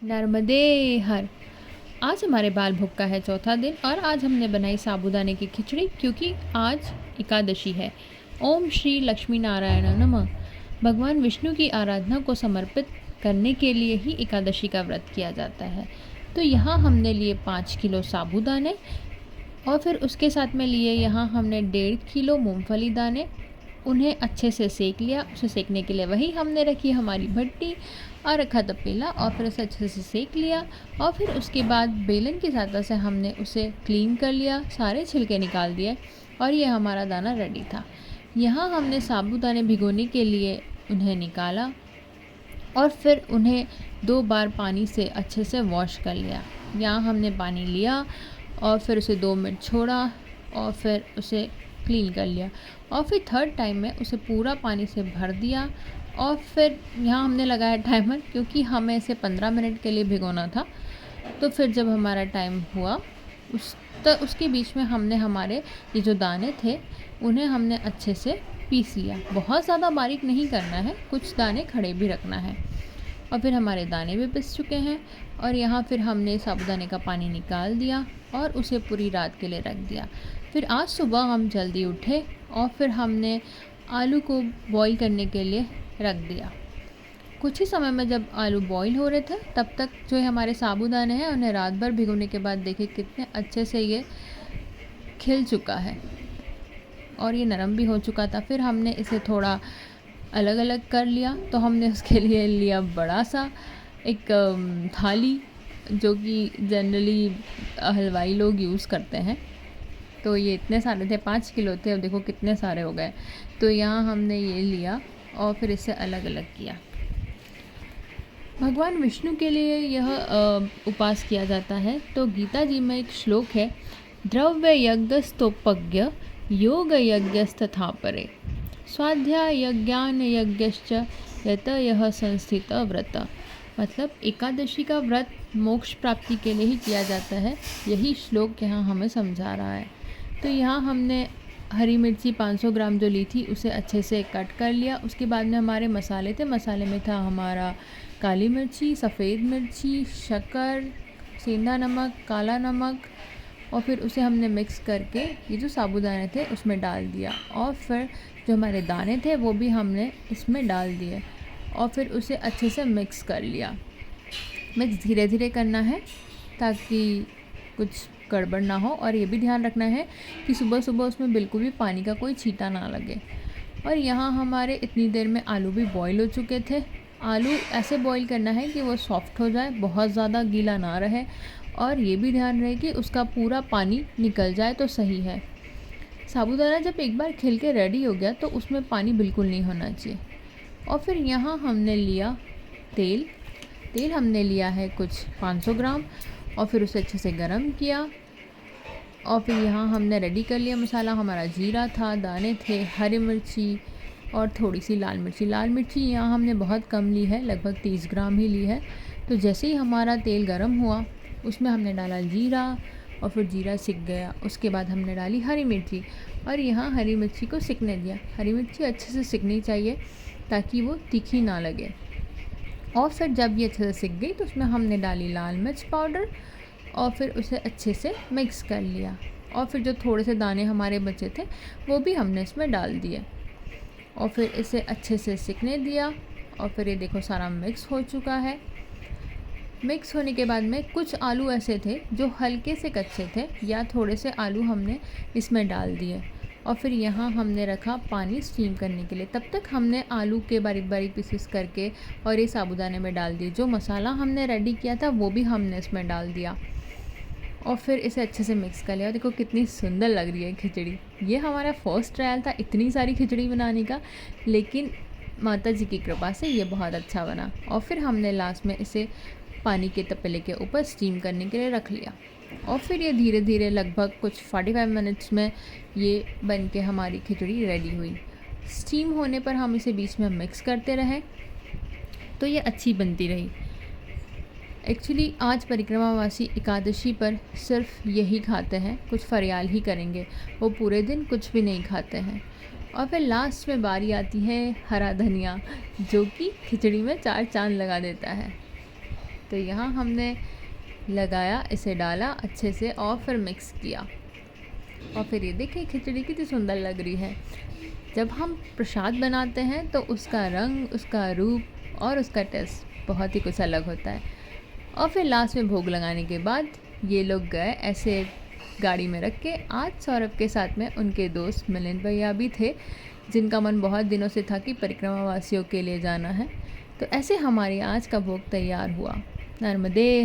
नर्मदे हर। आज हमारे बाल भोग का है चौथा दिन और आज हमने बनाई साबूदाने की खिचड़ी क्योंकि आज एकादशी है। ओम श्री लक्ष्मी नारायण नमः। भगवान विष्णु की आराधना को समर्पित करने के लिए ही एकादशी का व्रत किया जाता है। तो यहाँ हमने लिए 5 किलो साबूदाने और फिर उसके साथ में लिए यहाँ हमने 1.5 किलो मूंगफली दाने। उन्हें अच्छे से सेक लिया। उसे सेकने के लिए वही हमने रखी हमारी भट्टी और रखा तपेला और फिर उसे अच्छे से सेक लिया। और फिर उसके बाद बेलन की सहायता से हमने उसे क्लीन कर लिया, सारे छिलके निकाल दिए और ये हमारा दाना रेडी था। यहाँ हमने साबूदाने भिगोने के लिए उन्हें निकाला और फिर उन्हें 2 बार पानी से अच्छे से वॉश कर लिया। यहाँ हमने पानी लिया और फिर उसे 2 मिनट छोड़ा और फिर उसे क्लीन कर लिया और फिर थर्ड टाइम में उसे पूरा पानी से भर दिया। और फिर यहाँ हमने लगाया टाइमर क्योंकि हमें इसे 15 मिनट के लिए भिगोना था। तो फिर जब हमारा टाइम हुआ उसके बीच में हमने हमारे ये जो दाने थे उन्हें हमने अच्छे से पीस लिया। बहुत ज़्यादा बारीक नहीं करना है, कुछ दाने खड़े भी रखना है। और फिर हमारे दाने भी पिस चुके हैं और यहाँ फिर हमने साबूदाने का पानी निकाल दिया और उसे पूरी रात के लिए रख दिया। फिर आज सुबह हम जल्दी उठे और फिर हमने आलू को बॉईल करने के लिए रख दिया। कुछ ही समय में जब आलू बॉईल हो रहे थे तब तक जो हमारे साबूदाने हैं उन्हें रात भर भिगोने के बाद देखिए कितने अच्छे से ये खिल चुका है और ये नरम भी हो चुका था। फिर हमने इसे थोड़ा अलग अलग कर लिया। तो हमने उसके लिए लिया बड़ा सा एक थाली जो कि जनरली हलवाई लोग यूज़ करते हैं। तो ये इतने सारे थे, 5 किलो थे, अब देखो कितने सारे हो गए। तो यहाँ हमने ये लिया और फिर इसे अलग अलग किया। भगवान विष्णु के लिए यह उपास किया जाता है। तो गीता जी में एक श्लोक है, द्रव्य यज्ञस्तोपज्ञ योग यज्ञस्तथा परे स्वाध्याय यज्ञान यज्ञश्च यत यह संस्थित व्रत। मतलब एकादशी का व्रत मोक्ष प्राप्ति के लिए ही किया जाता है। यही श्लोक यहाँ हमें समझा रहा है। तो यहाँ हमने हरी मिर्ची 500 ग्राम जो ली थी उसे अच्छे से कट कर लिया। उसके बाद में हमारे मसाले थे। मसाले में था हमारा काली मिर्ची, सफ़ेद मिर्ची, शक्कर, सेंधा नमक, काला नमक और फिर उसे हमने मिक्स करके ये जो साबूदाने थे उसमें डाल दिया। और फिर जो हमारे दाने थे वो भी हमने इसमें डाल दिए और फिर उसे अच्छे से मिक्स कर लिया। मिक्स धीरे धीरे करना है ताकि कुछ गड़बड़ ना हो। और ये भी ध्यान रखना है कि सुबह सुबह उसमें बिल्कुल भी पानी का कोई छींटा ना लगे। और यहाँ हमारे इतनी देर में आलू भी बॉईल हो चुके थे। आलू ऐसे बॉईल करना है कि वो सॉफ्ट हो जाए, बहुत ज़्यादा गीला ना रहे और ये भी ध्यान रहे कि उसका पूरा पानी निकल जाए तो सही है। साबूदाना जब एक बार खिल के रेडी हो गया तो उसमें पानी बिल्कुल नहीं होना चाहिए। और फिर यहाँ हमने लिया तेल हमने लिया है कुछ 500 ग्राम और फिर उसे अच्छे से गरम किया। और फिर यहाँ हमने रेडी कर लिया मसाला। हमारा जीरा था, दाने थे, हरी मिर्ची और थोड़ी सी लाल मिर्ची यहाँ हमने बहुत कम ली है, लगभग 30 ग्राम ही ली है। तो जैसे ही हमारा तेल गरम हुआ उसमें हमने डाला जीरा और फिर जीरा सिक गया। उसके बाद हमने डाली हरी मिर्ची और यहाँ हरी मिर्ची को सिकने दिया। हरी मिर्ची अच्छे से सिकनी चाहिए ताकि वो तीखी ना लगे। और फिर जब ये अच्छे से सिक गई तो उसमें हमने डाली लाल मिर्च पाउडर और फिर उसे अच्छे से मिक्स कर लिया। और फिर जो थोड़े से दाने हमारे बचे थे वो भी हमने इसमें डाल दिए और फिर इसे अच्छे से सिकने दिया। और फिर ये देखो सारा मिक्स हो चुका है। मिक्स होने के बाद में कुछ आलू ऐसे थे जो हल्के से कच्चे थे या थोड़े से आलू हमने इसमें डाल दिए। और फिर यहाँ हमने रखा पानी स्टीम करने के लिए। तब तक हमने आलू के बारीक बारीक पीसेस करके और ये साबूदाने में डाल दिए। जो मसाला हमने रेडी किया था वो भी हमने इसमें डाल दिया और फिर इसे अच्छे से मिक्स कर लिया। देखो कितनी सुंदर लग रही है खिचड़ी। ये हमारा फर्स्ट ट्रायल था इतनी सारी खिचड़ी बनाने का, लेकिन माता जी की कृपा से ये बहुत अच्छा बना। और फिर हमने लास्ट में इसे पानी के तपेले के ऊपर स्टीम करने के लिए रख लिया। और फिर ये धीरे धीरे लगभग कुछ 45 मिनट्स में ये बन के हमारी खिचड़ी रेडी हुई। स्टीम होने पर हम इसे बीच में मिक्स करते रहे तो ये अच्छी बनती रही। एक्चुअली आज परिक्रमावासी एकादशी पर सिर्फ यही खाते हैं, कुछ फरियाल ही करेंगे। वो पूरे दिन कुछ भी नहीं खाते हैं। और फिर लास्ट में बारी आती है हरा धनिया, जो कि खिचड़ी में 4 चांद लगा देता है। तो यहाँ हमने लगाया, इसे डाला अच्छे से और फिर मिक्स किया। और फिर ये देखिए खिचड़ी कितनी सुंदर लग रही है। जब हम प्रसाद बनाते हैं तो उसका रंग, उसका रूप और उसका टेस्ट बहुत ही कुछ अलग होता है। और फिर लास्ट में भोग लगाने के बाद ये लोग गए ऐसे गाड़ी में रख के। आज सौरभ के साथ में उनके दोस्त मिलिंद भैया भी थे, जिनका मन बहुत दिनों से था कि परिक्रमा वासियों के लिए जाना है। तो ऐसे हमारी आज का भोग तैयार हुआ। नर्मदे।